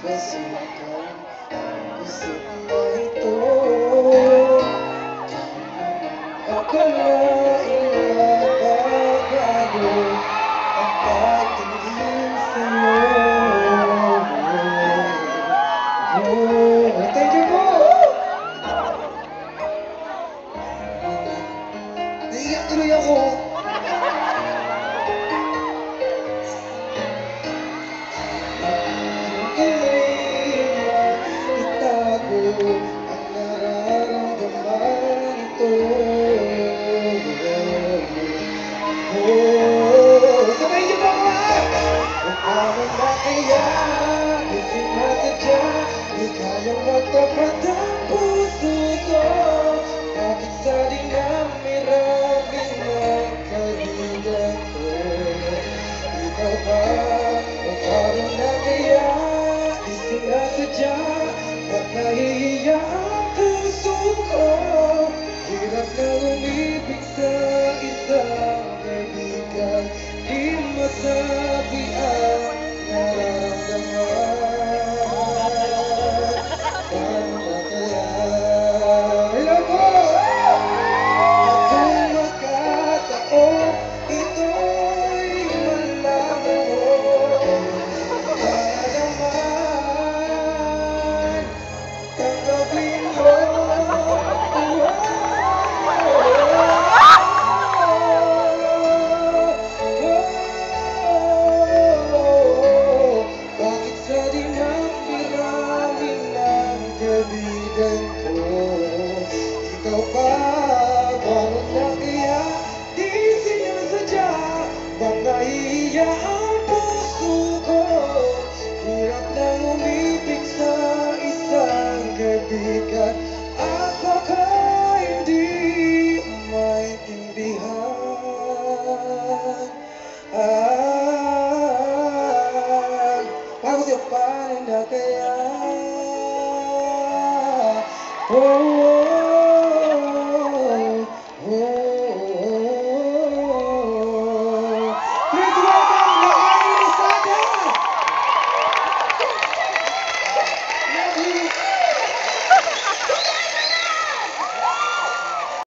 Basikan isip na ito. Akalain magbabago ang pagtingin sa'yo. Thank you po! Naiiyak tuloy ako. Ang nararamdaman ito. Sabay niyo ba ako ha? Kung paano na kaya di sinasadya, di kayang magtapat ang puso ko. Bakit sa dinami-rami ng kaibigan ko? Ikaw ba? Kung paano na kaya di sinasadya, ba't nahihiya ang puso ko? Hirap na umibig sa isang kaibigan, di masabi ang nararamdaman. Paano na kaya? Hello po! Kung magkataon, ito'y malaman mo. Para naman tanggapin mo. Bakit sa dinami-rami ng kaibigan ko, ikaw pa? Paano na kaya di sinasadya? Bang nahihiya ang puso ko? Hirap nang umibig sa isang kaibigan at baka hindi maintindihan. Paano sa'yo, paano na kaya? Oh,